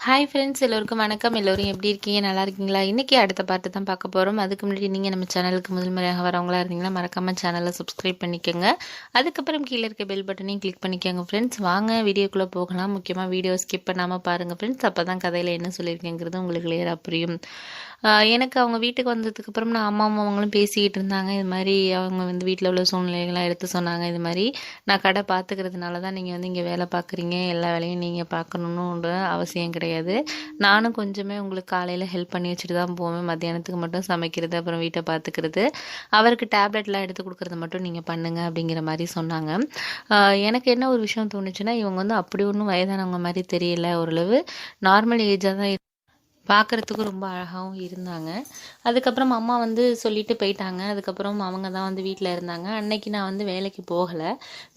Hi friends, எல்லோருக்கும் வணக்கம். எல்லோரும் எப்படி இருக்கீங்க? நல்லா இருக்கீங்களா? இன்றைக்கி அடுத்த பாட்டு தான் பார்க்க போகிறோம். அதுக்கு முன்னாடி நீங்கள் நம்ம சேனலுக்கு முதல் முறையாக வரவங்களா இருந்தீங்கன்னா மறக்காமல் சேனலை சப்ஸ்கிரைப் பண்ணிக்கோங்க. அதுக்கப்புறம் கீழே இருக்க பெல் பட்டனையும் கிளிக் பண்ணிக்கோங்க ஃப்ரெண்ட்ஸ். வாங்க வீடியோக்குள்ளே போகலாம். முக்கியமாக வீடியோ ஸ்கிப் பண்ணாமல் பாருங்கள் ஃப்ரெண்ட்ஸ். அப்போ தான் கதையில் என்ன சொல்லியிருக்கேங்கிறது உங்களுக்கு கிளியராக புரியும். எனக்கு அவங்க வீட்டுக்கு வந்ததுக்கப்புறம் நான் அம்மாவும் அவங்களும் பேசிக்கிட்டு இருந்தாங்க. இது மாதிரி அவங்க வந்து வீட்டில் உள்ள சூழ்நிலைகள்லாம் எடுத்து சொன்னாங்க. இது மாதிரி நான் கடை பார்த்துக்கிறதுனால தான் நீங்கள் வந்து இங்கே வேலை பார்க்குறீங்க, எல்லா வேலையும் நீங்கள் பார்க்கணுன்ற அவசியம் கிடையாது. நானும் கொஞ்சமே உங்களுக்கு காலையில் ஹெல்ப் பண்ணி வச்சுட்டு தான் போவேன். மத்தியானத்துக்கு மட்டும் சமைக்கிறது, அப்புறம் வீட்டை பார்த்துக்கிறது, அவருக்கு டேப்லெட்லாம் எடுத்து கொடுக்குறது மட்டும் நீங்கள் பண்ணுங்கள் அப்படிங்கிற மாதிரி சொன்னாங்க. எனக்கு என்ன ஒரு விஷயம் தோணுச்சுன்னா, இவங்க வந்து அப்படி ஒன்றும் வயதானவங்க மாதிரி தெரியல, ஓரளவு நார்மல் ஏஜாக தான் பார்க்குறதுக்கும் ரொம்ப அழகாகவும் இருந்தாங்க. அதுக்கப்புறம் அம்மா வந்து சொல்லிட்டு போயிட்டாங்க. அதுக்கப்புறம் அவங்க தான் வந்து வீட்டில் இருந்தாங்க. அன்னைக்கு நான் வந்து வேலைக்கு போகலை.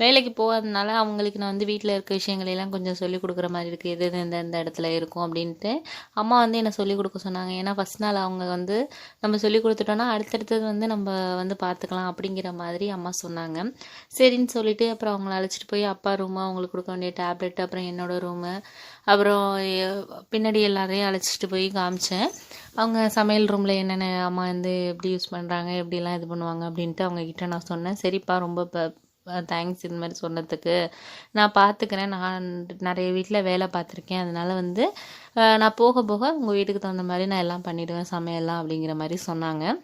வேலைக்கு போகாதனால அவங்களுக்கு நான் வந்து வீட்டில் இருக்க விஷயங்களெல்லாம் கொஞ்சம் சொல்லிக் கொடுக்குற மாதிரி இருக்குது. எது எது எந்த இடத்துல இருக்கும் அப்படின்ட்டு அம்மா வந்து என்னை சொல்லிக் கொடுக்க சொன்னாங்க. ஏன்னா ஃபஸ்ட் நாள் அவங்க வந்து நம்ம சொல்லிக் கொடுத்துட்டோன்னா அடுத்தடுத்தது வந்து நம்ம வந்து பார்த்துக்கலாம் அப்படிங்கிற மாதிரி அம்மா சொன்னாங்க. சரின்னு சொல்லிட்டு அப்புறம் அவங்கள அழைச்சிட்டு போய் அப்பா ரூமு, அவங்களுக்கு கொடுக்க வேண்டிய டேப்லெட், அப்புறம் என்னோடய ரூமு, அப்புறம் பின்னாடி எல்லாரையும் அழைச்சிட்டு போய் காமிச்சேன். அவங்க சமையல் ரூமில் என்னென்ன அம்மா வந்து எப்படி யூஸ் பண்ணுறாங்க, எப்படிலாம் இது பண்ணுவாங்க அப்படின்ட்டு அவங்கக்கிட்ட நான் சொன்னேன். சரிப்பா, ரொம்ப தேங்க்ஸ் இது மாதிரி சொன்னதுக்கு. நான் பார்த்துக்கிறேன், நான் நிறைய வீட்டில் வேலை பார்த்துருக்கேன், அதனால் வந்து நான் போக போக உங்கள் வீட்டுக்கு தகுந்த மாதிரி நான் எல்லாம் பண்ணிவிடுவேன் சமையல்லாம் அப்படிங்கிற மாதிரி சொன்னாங்க.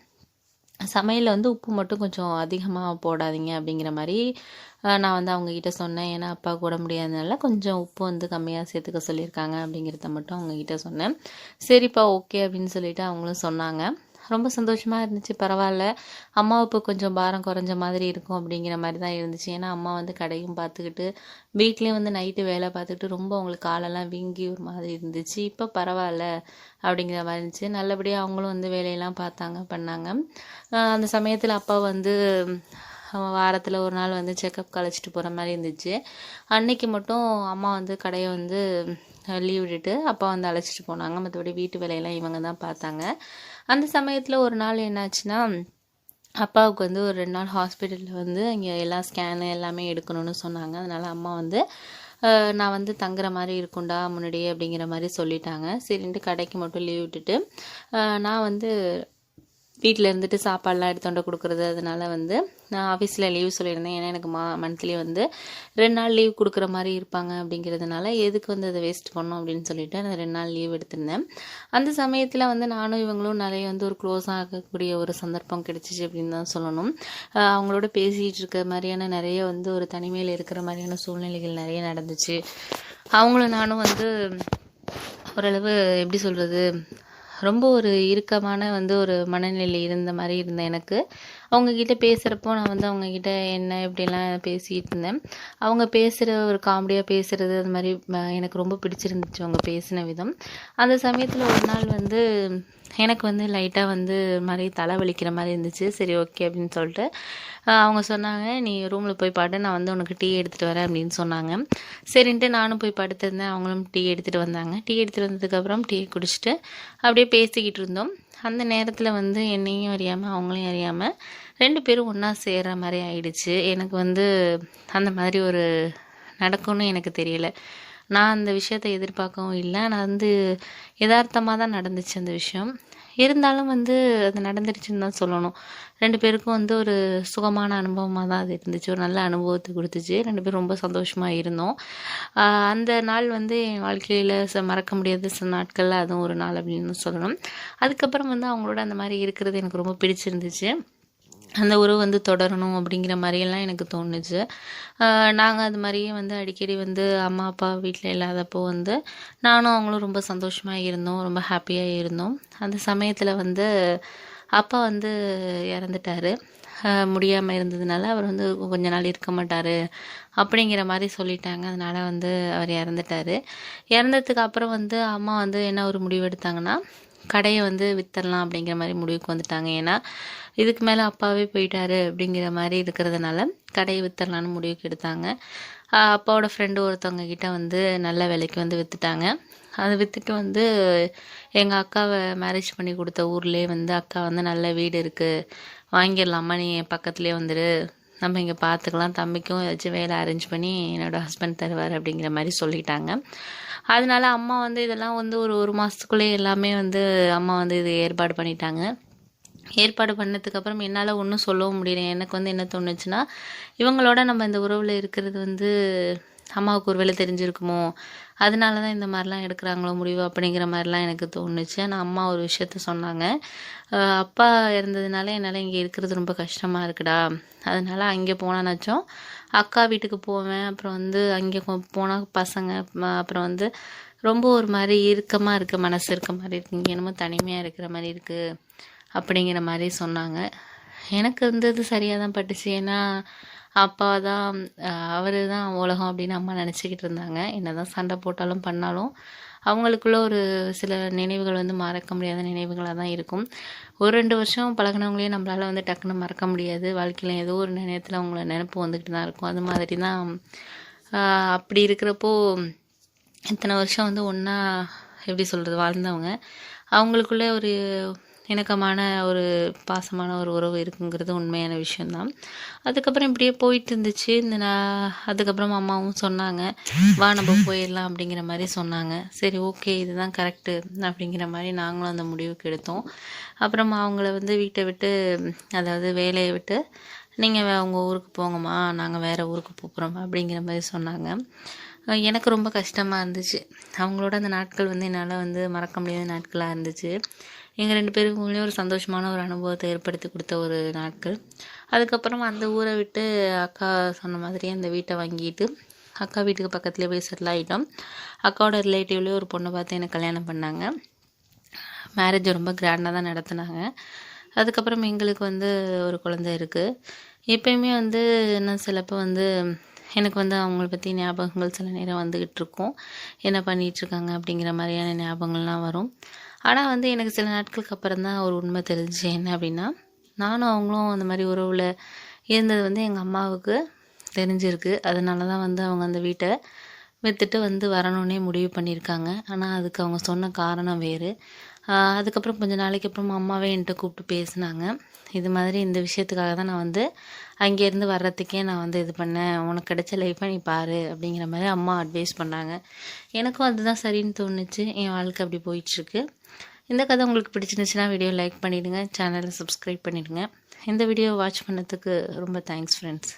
சமையலில் வந்து உப்பு மட்டும் கொஞ்சம் அதிகமாக போடாதீங்க அப்படிங்கிற மாதிரி நான் வந்து அவங்கக்கிட்ட சொன்னேன். ஏன்னா அப்பா கூட முடியாதனால கொஞ்சம் உப்பு வந்து கம்மியாக சேர்த்துக்க சொல்லியிருக்காங்க அப்படிங்கிறத மட்டும் அவங்கக்கிட்ட சொன்னேன். சரிப்பா, ஓகே அப்படின்னு சொல்லிட்டு அவங்களும் சொன்னாங்க. ரொம்ப சந்தோஷமாக இருந்துச்சு. பரவாயில்ல, அம்மாவுக்கு கொஞ்சம் பாரம் குறைஞ்ச மாதிரி இருக்கும் அப்படிங்கிற மாதிரி தான் இருந்துச்சு. ஏன்னா அம்மா வந்து கடையும் பார்த்துக்கிட்டு வீட்லேயும் வந்து நைட்டு வேலை பார்த்துக்கிட்டு ரொம்ப அவங்களுக்கு காலெல்லாம் வீங்கி ஒரு மாதிரி இருந்துச்சு. இப்போ பரவாயில்ல அப்படிங்கிற மாதிரி இருந்துச்சு. நல்லபடியாக அவங்களும் வந்து வேலையெல்லாம் பார்த்தாங்க, பண்ணாங்க. அந்த சமயத்தில் அப்பா வந்து வாரத்தில் ஒரு நாள் வந்து செக்கப் கழிச்சிட்டு போகிற மாதிரி இருந்துச்சு. அன்னைக்கு மட்டும் அம்மா வந்து கடையை வந்து லீவ் விட்டுட்டு அப்பா வந்து அழைச்சிட்டு போனாங்க. மற்றபடி வீட்டு வேலையெல்லாம் இவங்க தான் பார்த்தாங்க. அந்த சமயத்தில் ஒரு நாள் என்னாச்சுன்னா, அப்பாவுக்கு வந்து ஒரு 2 நாள் ஹாஸ்பிட்டலில் வந்து இங்கே எல்லா ஸ்கேனு எல்லாமே எடுக்கணும்னு சொன்னாங்க. அதனால் அம்மா வந்து நான் வந்து தங்குற மாதிரி இருக்கும்டா முன்னாடியே அப்படிங்கிற மாதிரி சொல்லிட்டாங்க. சரின்ட்டு கடைக்கு மட்டும் லீவ் விட்டுட்டு நான் வந்து வீட்டில் இருந்துட்டு சாப்பாடெலாம் எடுத்துகிட்டு கொடுக்குறது. அதனால் வந்து நான் ஆஃபீஸில் லீவ் சொல்லியிருந்தேன். ஏன்னா எனக்கு மந்த்லி வந்து 2 நாள் லீவ் கொடுக்குற மாதிரி இருப்பாங்க அப்படிங்கிறதுனால எதுக்கு வந்து அதை வேஸ்ட் பண்ணோம் அப்படின்னு சொல்லிட்டு நான் 2 நாள் லீவ் எடுத்திருந்தேன். அந்த சமயத்தில் வந்து நானும் இவங்களும் நிறைய வந்து ஒரு க்ளோஸ் ஆகக்கூடிய ஒரு சந்தர்ப்பம் கிடைச்சிச்சு அப்படின்னு தான் சொல்லணும். அவங்களோட பேசிகிட்டு இருக்க மாதிரியான நிறைய வந்து ஒரு தனிமையில் இருக்கிற மாதிரியான சூழ்நிலைகள் நிறைய நடந்துச்சு. அவங்களும் நானும் வந்து ஓரளவு எப்படி சொல்கிறது, ரொம்ப ஒரு இறுக்கமான வந்து ஒரு மனநிலை இருந்த மாதிரி இருந்தேன். எனக்கு அவங்கக்கிட்ட பேசுகிறப்போ நான் வந்து அவங்கக்கிட்ட என்ன இப்படிலாம் பேசிகிட்டு இருந்தேன். அவங்க பேசுகிற ஒரு காமெடியாக பேசுகிறது அது மாதிரி எனக்கு ரொம்ப பிடிச்சிருந்துச்சு அவங்க பேசின விதம். அந்த சமயத்தில் ஒரு நாள் வந்து எனக்கு வந்து லைட்டாக வந்து மாதிரி தலை வலிக்கிற மாதிரி இருந்துச்சு. சரி, ஓகே அப்படின்னு சொல்லிட்டு அவங்க சொன்னாங்க, நீ ரூமில் போய் பாடு, நான் வந்து உனக்கு டீ எடுத்துகிட்டு வரேன் அப்படின்னு சொன்னாங்க. சரின்ட்டு நானும் போய் படுத்திருந்தேன். அவங்களும் டீ எடுத்துகிட்டு வந்தாங்க. டீ எடுத்துகிட்டு வந்ததுக்கப்புறம் டீ குடிச்சிட்டு அப்படியே பேசிக்கிட்டு இருந்தோம். அந்த நேரத்தில் வந்து என்னையும் அறியாமல் அவங்களையும் அறியாமல் 2 பேரும் ஒன்றா சேர்கிற மாதிரி ஆயிடுச்சு. எனக்கு வந்து அந்த மாதிரி ஒரு நடக்கும்னு எனக்கு தெரியல. நான் அந்த விஷயத்தை எதிர்பார்க்கவும் இல்லை. நான் வந்து யதார்த்தமாக தான் நடந்துச்சு அந்த விஷயம். இருந்தாலும் வந்து அது நடந்துடுச்சுன்னு தான் சொல்லணும். 2 பேருக்கும் வந்து ஒரு சுகமான அனுபவமாக தான் அது இருந்துச்சு. ஒரு நல்ல அனுபவத்தை கொடுத்துச்சு. 2 பேரும் ரொம்ப சந்தோஷமாக இருந்தோம். அந்த நாள் வந்து என் வாழ்க்கையில் மறக்க முடியாத சில நாட்களில் அதுவும் ஒரு நாள் அப்படின்னு சொல்லணும். அதுக்கப்புறம் வந்து அவங்களோட அந்த மாதிரி இருக்கிறது எனக்கு ரொம்ப பிடிச்சிருந்துச்சு. அந்த உறவு வந்து தொடரணும் அப்படிங்கிற மாதிரியெல்லாம் எனக்கு தோணுச்சு. நாங்கள் அது மாதிரியே வந்து அடிக்கடி வந்து அம்மா அப்பா வீட்டில் இல்லாதப்போ வந்து நானும் அவங்களும் ரொம்ப சந்தோஷமாக இருந்தோம், ரொம்ப ஹாப்பியாக இருந்தோம். அந்த சமயத்தில் வந்து அப்பா வந்து இறந்துட்டார். முடியாமல் இருந்ததுனால அவர் வந்து கொஞ்ச நாள் இருக்க மாட்டார் அப்படிங்கிற மாதிரி சொல்லிட்டாங்க. அதனால் வந்து அவர் இறந்துட்டார். இறந்ததுக்கு அப்புறம் வந்து அம்மா வந்து என்ன ஒரு முடிவு எடுத்தாங்கன்னா, கடையை வந்து விற்றுடலாம் அப்படிங்கிற மாதிரி முடிவுக்கு வந்துட்டாங்க. ஏன்னா இதுக்கு மேலே அப்பாவே போயிட்டாரு அப்படிங்கிற மாதிரி இருக்கிறதுனால கடையை விற்றுடலான்னு முடிவுக்கு எடுத்தாங்க. அப்பாவோட ஃப்ரெண்டு ஒருத்தவங்க கிட்ட வந்து நல்ல விலைக்கு வந்து விற்றுட்டாங்க. அதை விற்றுட்டு வந்து எங்கள் அக்காவை மேரேஜ் பண்ணி கொடுத்த ஊர்லேயே வந்து அக்கா வந்து நல்ல வீடு இருக்குது, வாங்கிடலாமா, நீ என் பக்கத்துலேயே வந்துடு, நம்ம இங்கே பார்த்துக்கலாம், தம்பிக்கும் ஏதாச்சும் வேலை அரேஞ்ச் பண்ணி என்னோடய ஹஸ்பண்ட் தருவார் அப்படிங்கிற மாதிரி சொல்லிட்டாங்க. அதனால அம்மா வந்து இதெல்லாம் வந்து ஒரு மாதத்துக்குள்ளே எல்லாமே வந்து அம்மா வந்து இது ஏற்பாடு பண்ணிட்டாங்க. ஏற்பாடு பண்ணதுக்கப்புறம் என்னால் ஒன்றும் சொல்லவும் முடியல. எனக்கு வந்து என்ன தோணுச்சுன்னா, இவங்களோட நம்ம இந்த உறவில் இருக்கிறது வந்து அம்மாவுக்கு ஒரு வேளை தெரிஞ்சிருக்குமோ, அதனால தான் இந்த மாதிரிலாம் எடுக்கிறாங்களோ முடிவு அப்படிங்கிற மாதிரிலாம் எனக்கு தோணுச்சு. ஆனால் அம்மா ஒரு விஷயத்த சொன்னாங்க, அப்பா இறந்ததுனால என்னால் இங்கே இருக்கிறது ரொம்ப கஷ்டமாக இருக்குடா, அதனால் அங்கே போனானாச்சும் அக்கா வீட்டுக்கு போவேன். அப்புறம் வந்து அங்கே போனால் பசங்க அப்புறம் வந்து ரொம்ப ஒரு மாதிரி இறுக்கமாக இருக்குது, மனசு இருக்க மாதிரி இருக்குது, இங்கே என்னமோ தனிமையாக இருக்கிற மாதிரி இருக்குது அப்படிங்கிற மாதிரி சொன்னாங்க. எனக்கு வந்து இது சரியாக தான் பட்டுச்சு. ஏன்னா அப்பா தான் அவர் தான் உலகம் அப்படின்னு அம்மா நினச்சிக்கிட்டு இருந்தாங்க. என்ன தான் சண்டை போட்டாலும் பண்ணாலும் அவங்களுக்குள்ள ஒரு சில நினைவுகள் வந்து மறக்க முடியாத நினைவுகளாக தான் இருக்கும். ஒரு 2 வருஷம் பழகினவங்களையும் நம்மளால் வந்து டக்குன்னு மறக்க முடியாது. வாழ்க்கையில் ஏதோ ஒரு நேரத்தில் அவங்கள நினைப்பு வந்துக்கிட்டு தான் இருக்கும். அது மாதிரி தான் அப்படி இருக்கிறப்போ இத்தனை வருஷம் வந்து ஒன்றா எப்படி சொல்கிறது வாழ்ந்தவங்க, அவங்களுக்குள்ளே ஒரு இணக்கமான ஒரு பாசமான ஒரு உறவு இருக்குங்கிறது உண்மையான விஷயந்தான். அதுக்கப்புறம் இப்படியே போயிட்டு இருந்துச்சு. அதுக்கப்புறம் அம்மாவும் சொன்னாங்க, வா நம்ம போயிடலாம் அப்படிங்கிற மாதிரி சொன்னாங்க. சரி ஓகே, இதுதான் கரெக்டு அப்படிங்கிற மாதிரி நாங்களும் அந்த முடிவுக்கு எடுத்தோம். அப்புறமா அவங்கள வந்து வீட்டை விட்டு, அதாவது வேலையை விட்டு, நீங்கள் உங்கள் ஊருக்கு போங்கம்மா, நாங்கள் வேறு ஊருக்கு போகிறோம் அப்படிங்கிற மாதிரி சொன்னாங்க. எனக்கு ரொம்ப கஷ்டமாக இருந்துச்சு. அவங்களோட அந்த நாட்கள் வந்து என்னால் வந்து மறக்க முடியாத நாட்களாக இருந்துச்சு. எங்கள் 2 பேருக்குள்ளேயும் ஒரு சந்தோஷமான ஒரு அனுபவத்தை ஏற்படுத்தி கொடுத்த ஒரு நாட்கள். அதுக்கப்புறம் அந்த ஊரை விட்டு அக்கா சொன்ன மாதிரியே அந்த வீட்டை வாங்கிட்டு அக்கா வீட்டுக்கு பக்கத்துலேயே போய் செட்டில் ஆகிட்டோம். அக்காவோட ரிலேட்டிவ்லேயே ஒரு பொண்ணை பார்த்து எனக்கு கல்யாணம் பண்ணாங்க. மேரேஜ் ரொம்ப கிராண்டாக தான் நடத்துனாங்க. அதுக்கப்புறம் எங்களுக்கு வந்து ஒரு குழந்தை இருக்குது. எப்பயுமே வந்து நான் சிலப்போ வந்து எனக்கு வந்து அவங்கள பற்றி ஞாபகங்கள் சில நேரம் வந்துக்கிட்டு இருக்கும். என்ன பண்ணிகிட்ருக்காங்க அப்படிங்கிற மாதிரியான ஞாபகங்கள்லாம் வரும். ஆனால் வந்து எனக்கு சில நாட்களுக்கு அப்புறம் தான் ஒரு உண்மை தெரிஞ்சிச்சு. என்ன அப்படின்னா, நானும் அவங்களும் அந்த மாதிரி உறவில் இருந்தது வந்து எங்கள் அம்மாவுக்கு தெரிஞ்சிருக்கு. அதனால தான் வந்து அவங்க அந்த வீட்டை விற்றுட்டு வந்து வரணுன்னே முடிவு பண்ணியிருக்காங்க. ஆனால் அதுக்கு அவங்க சொன்ன காரணம் வேறு. அதுக்கப்புறம் கொஞ்சம் நாளைக்கு அப்புறம் அம்மாவே என்கிட்ட கூப்பிட்டு பேசினாங்க. இது மாதிரி இந்த விஷயத்துக்காக தான் நான் வந்து அங்கேருந்து வர்றதுக்கே நான் வந்து இது பண்ணேன், உனக்கு கிடைச்ச லைஃப்பை நீ பாரு அப்படிங்கிற மாதிரி அம்மா அட்வைஸ் பண்ணாங்க. எனக்கும் அதுதான் சரின்னு தோணுச்சு. என் வாழ்க்கை அப்படி போயிட்டுருக்கு. இந்த கதை உங்களுக்கு பிடிச்சிருந்துச்சுன்னா வீடியோ லைக் பண்ணிவிடுங்க, சேனலை சப்ஸ்கிரைப் பண்ணிவிடுங்க. இந்த வீடியோ வாட்ச் பண்ணதுக்கு ரொம்ப தேங்க்ஸ் ஃப்ரெண்ட்ஸ்.